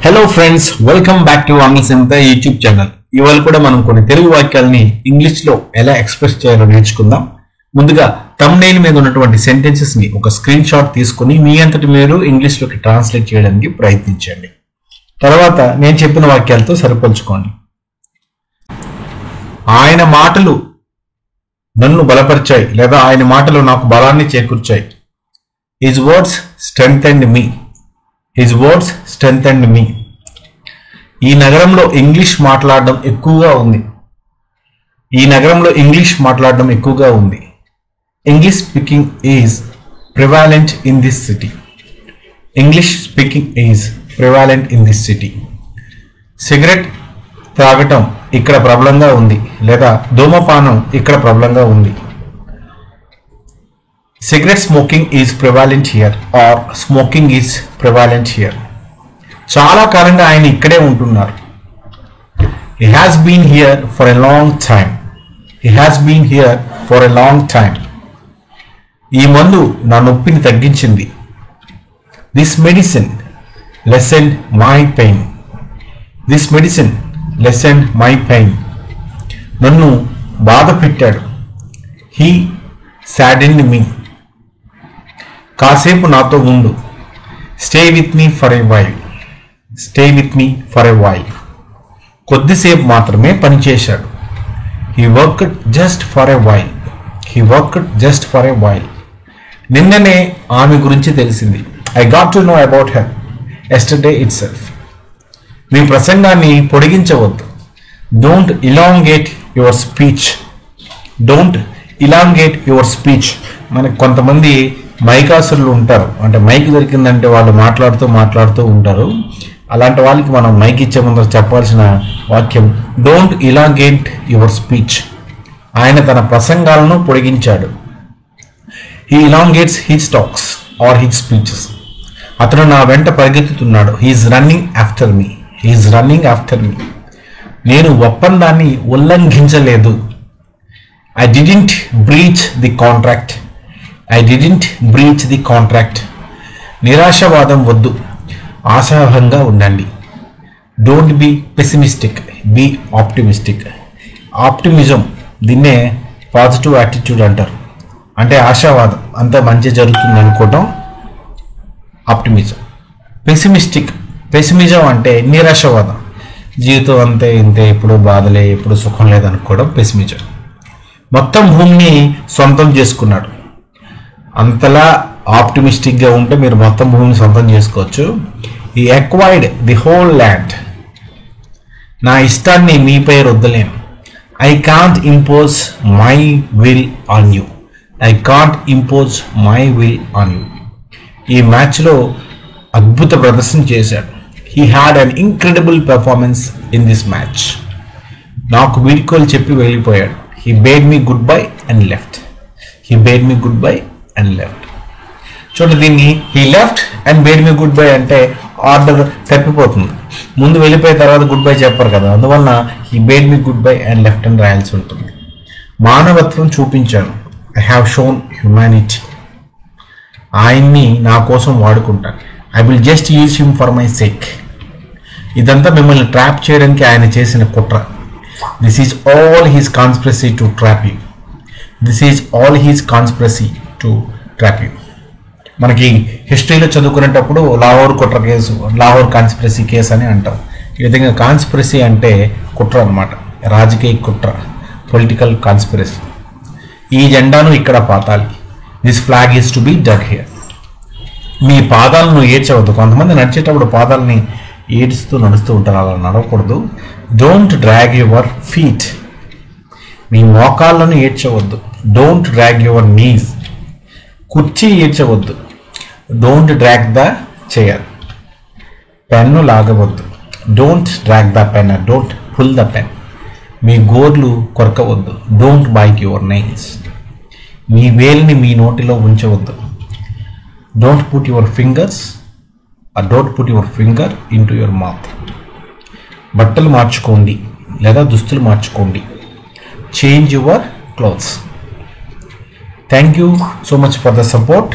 Hello friends, welcome back to ఆంగ్ల సింత YouTube channel. ఇవాళ కూడా మనం కొన్ని తెలుగు వాక్యాలని ఇంగ్లీష్ లో ఎలా ఎక్స్ప్రెస్ చేయాలో నేర్చుకుందాం. ముందుగా థంబ్నెయిల్ మీద ఉన్నటువంటి సెంటెన్సెస్ ని ఒక స్క్రీన్ షాట్ తీసుకుని మీ అంతటి మీరు ఇంగ్లీష్ లోకి ట్రాన్స్లేట్ చేయడానికి ప్రయత్నించండి. తర్వాత నేను చెప్పిన వాక్యాలతో సరిపోల్చుకోండి. ఆయన మాటలు నన్ను బలపరిచాయి లేదా ఆయన మాటలు నాకు బలాన్ని చేకూర్చాయి. హిస్ వర్డ్స్ స్ట్రెంగ్థెన్డ్ మీ. హిస్ వర్డ్స్ స్ట్రెంగ్థెన్డ్ మీ. ఈ నగరంలో ఇంగ్లీష్ మాట్లాడడం ఎక్కువగా ఉంది. ఈ నగరంలో ఇంగ్లీష్ మాట్లాడడం ఎక్కువగా ఉంది. English speaking is prevalent in this city. English speaking is prevalent in this city. Cigarette త్రాగటం ఇక్కడ ప్రబలంగా ఉంది లేదా ధూమపానం ఇక్కడ ప్రబలంగా ఉంది. Cigarette smoking is prevalent here or smoking is prevalent here. చాలా కాలంగా ఆయన ఇక్కడే ఉంటున్నారు. He has been here for a long time. He has been here for a long time. ఈ మందు నా నొప్పిని తగ్గించింది. This medicine lessened my pain. This medicine lessened my pain. నన్ను బాధ పెట్టాడు. He saddened me. కాసేపు నాతో ఉండు. Stay with me for a while. Stay with me for a while. కొద్దిసేపు మాత్రమే పనిచేశాడు. He worked just for a while. He worked just for a while. నిన్ననే ఆమె గురించి తెలిసింది. I got to know about her yesterday itself. మీ ప్రసంగాన్ని పొడిగించవద్దు. Don't elongate your speech. Don't elongate your speech. మనకు కొంతమంది మైకాసులు ఉంటారు. అంటే మైక్ దొరికిందంటే వాళ్ళు మాట్లాడుతూ ఉంటారు. అలాంటి వాళ్ళకి మనం మైక్ ఇచ్చే ముందు చెప్పాల్సిన వాక్యం డోంట్ ఇలాంగేట్ యువర్ స్పీచ్. ఆయన తన ప్రసంగాలను పొడిగించాడు. He elongates his talks or his speeches. అతను నా వెంట పరిగెత్తుతున్నాడు. He's running after me. He's running after me. నేను ఒప్పందాన్ని ఉల్లంఘించలేదు. I didn't breach the contract. I didn't breach the contract. నిరాశవాదం వద్దు. ఆశాభంగా ఉండండి. Don't be pessimistic. Be optimistic. Optimism, దీన్నే positive attitude అంటారు. అంటే ఆశావాదం, అంతా మంచి జరుగుతుంది అనుకోవటం ఆప్టిమిజం. పెసిమిజం అంటే నిరాశవాదం. జీవితం అంతే ఇంతే, ఎప్పుడు బాధలే, ఎప్పుడు సుఖం లేదనుకోవడం పెసిమిజం. మొత్తం భూమిని సొంతం చేసుకున్నాడు. అంతలా ఆప్టిమిస్టిక్గా ఉంటే మీరు మొత్తం భూమిని సొంతం చేసుకోవచ్చు. ఈ ఎక్వైర్డ్ ది హోల్ ల్యాండ్. నా ఇష్టాన్ని మీపై రుద్దలేను. I can't impose my will on you. I can't impose my will on you. ఈ మ్యాచ్లో అద్భుత ప్రదర్శన చేశాడు. He had an incredible performance in this match. నాకు వీడ్కోలు చెప్పి వెళ్ళిపోయాడు. He bade me goodbye and left. He bade me goodbye and left. చూడండి, దీన్ని he left and bade me goodbye అంటే ఆర్డర్ తప్పిపోతుంది. ముందు వెళ్ళిపోయిన తర్వాత గుడ్ బై చెప్పరు కదా, అందువలన he bade me goodbye and left అని రాయాల్సి ఉంటుంది. మానవత్వం చూపించాను. I have shown humanity. ఆయన్ని నా కోసం వాడుకుంటాను. I will just use him for my sake. ఇదంతా మిమ్మల్ని ట్రాప్ చేయడానికి ఆయన చేసిన కుట్ర. This is all his conspiracy to trap you. This is all his conspiracy to trap you. మనకి హిస్టరీలో చదువుకునేటప్పుడు లాహోర్ కుట్ర కేసు, లాహోర్ కాన్స్పిరసీ కేసు అని అంటాం. ఈ విధంగా కాన్స్పిరసీ అంటే కుట్ర అన్నమాట, రాజకీయ కుట్ర, పొలిటికల్ కాన్స్పిరసీ. ఈ జెండాను ఇక్కడ పాతాలి. This flag is to be dug here. మీ పాదాలను ఏడ్చవద్దు. కొంతమంది నడిచేటప్పుడు పాదాలని ఏడుస్తూ నడుస్తూ ఉంటారు. అలా నడవకూడదు. Don't drag your feet. మీ మోకాళ్ళను ఏడ్చవద్దు. Don't drag your knees. కుర్చీ ఏడ్చవద్దు. Don't drag the chair. Pen లాగవద్దు. Don't drag the pen. Don't pull the pen. మీ గోర్లు కొరకవద్దు. Don't bite your nails. మీ వేలిని మీ నోటిలో ఉంచవద్దు. Don't put your fingers don't put your finger in to your mouth. బట్టలు మార్చుకోండి లేదా దుస్తులు మార్చుకోండి. Change your clothes. Thank you so much for the support.